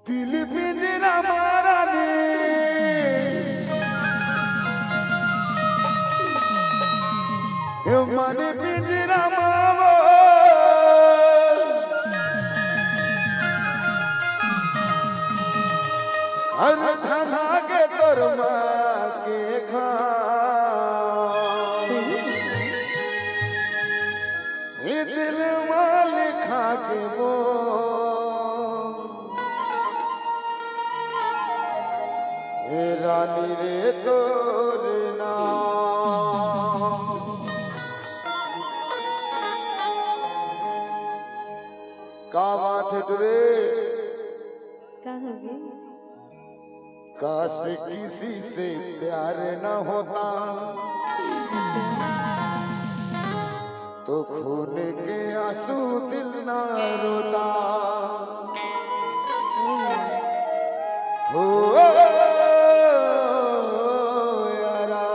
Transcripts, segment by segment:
दिल पिंजरा मारा ने मन पिंजरा मावो हर थाना के तोरमा के खा दिल माल खा के वो रानी रे तोरे नाम का बात है तुरे कहोगे काश किसी से प्यार न होता तो खून के आंसू दिल न रोता हो यारा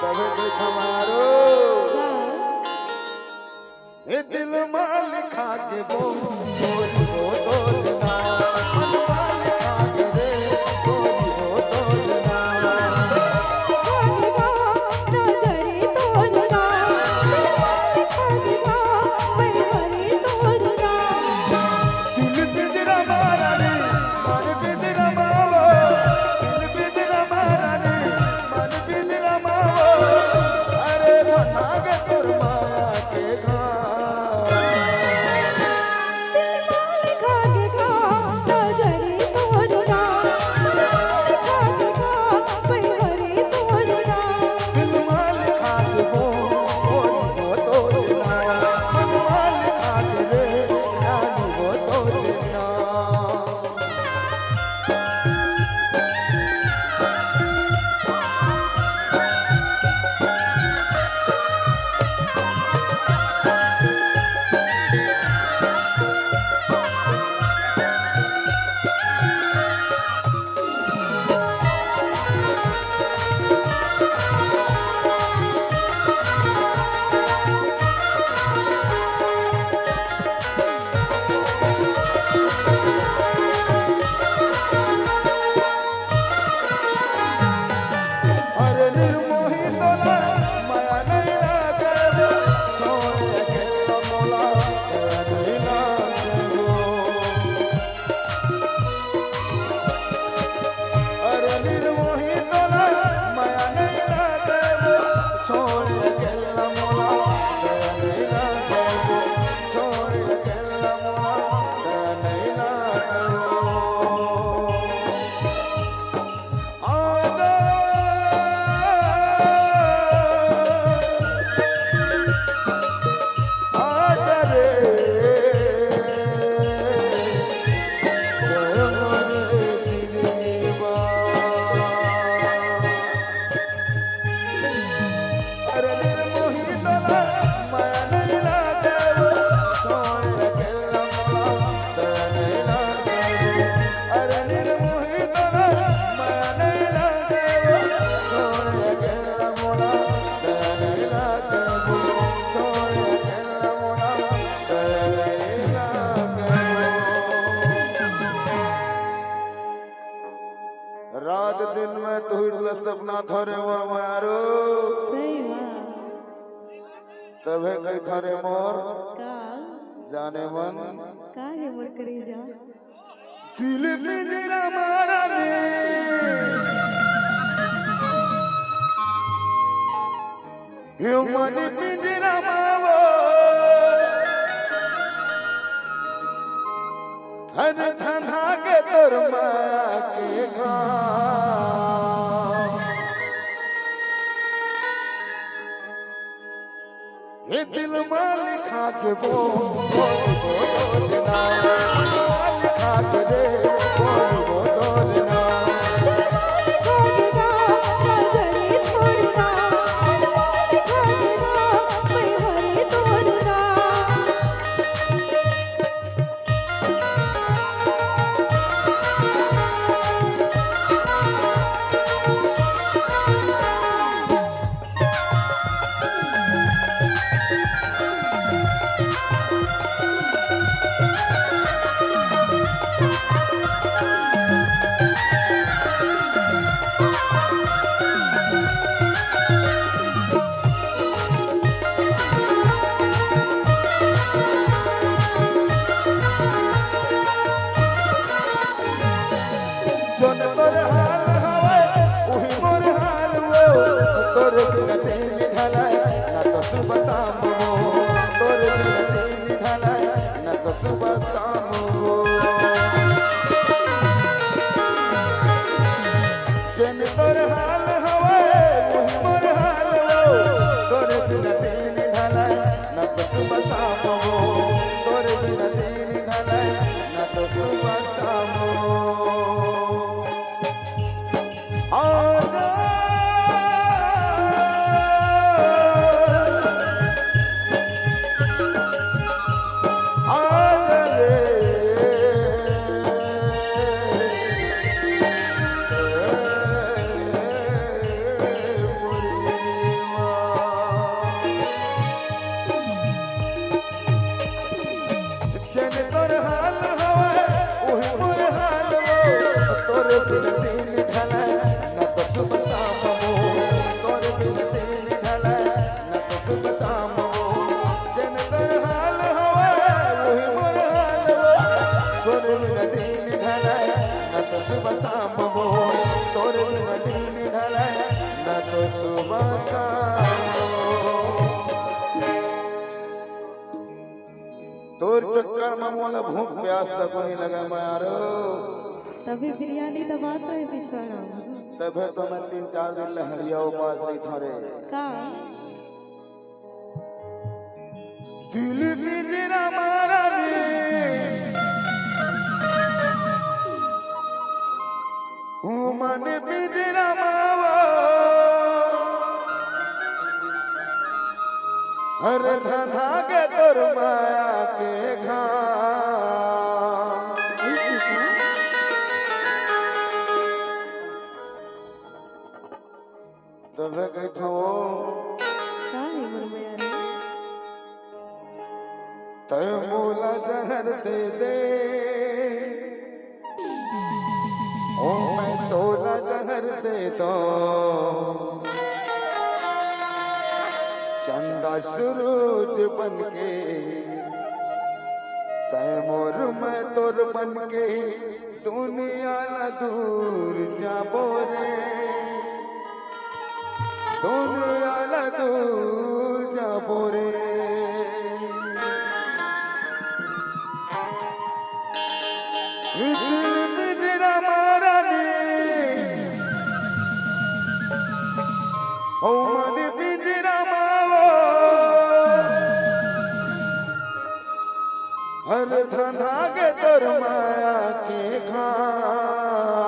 तब तुम्हारो ये दिल माल खा के वो तोड़ना माल खा के रे वो तोड़ना दिल पिंजरा मारा रे मन पिंजरा मावो दिल पिंजरा मारा रे मन पिंजरा मावो अरे धना के तोर माया के घा रात दिन में तू ही सपना थोरे मोर मारो सही बात तबे कई थारे मोर का जाने मन का है मोर करे जा दिल पिंजरा मारा ने यो मन पिंजरा मावो हर धंधा के तोर माया के घा ये दिल माल खा के वो तोड़ना माल खा के रे वो तोड़ना सुबह शाम बोल तोरे बिना दिन ढले न तो सुबह शाम तोर चक्कर में मोला भूख प्यास तक नहीं लगा मारो तभी बिरयानी दबात रहे पिछवाड़ा तबे तो मैं 3-4 दिन लहरिया उपास रही थारे का दिल पिंजरा मारा मन पिंजरा मावा हर धधा के तोर माया के घाम ऐसे का तबे कहतो का है मोर बयानी तय मोला जहर दे दे ओ मैं तोला जहर दे दो चंदा सूरज बनके तय मोर मैं तोर बनके दुनिया ला दूर जाबो रे दुनिया ला दूर जाबो रे दिल पिंजरा मारा ने ओ मन पिंजरा मावो हर धना के तोर माया के घाम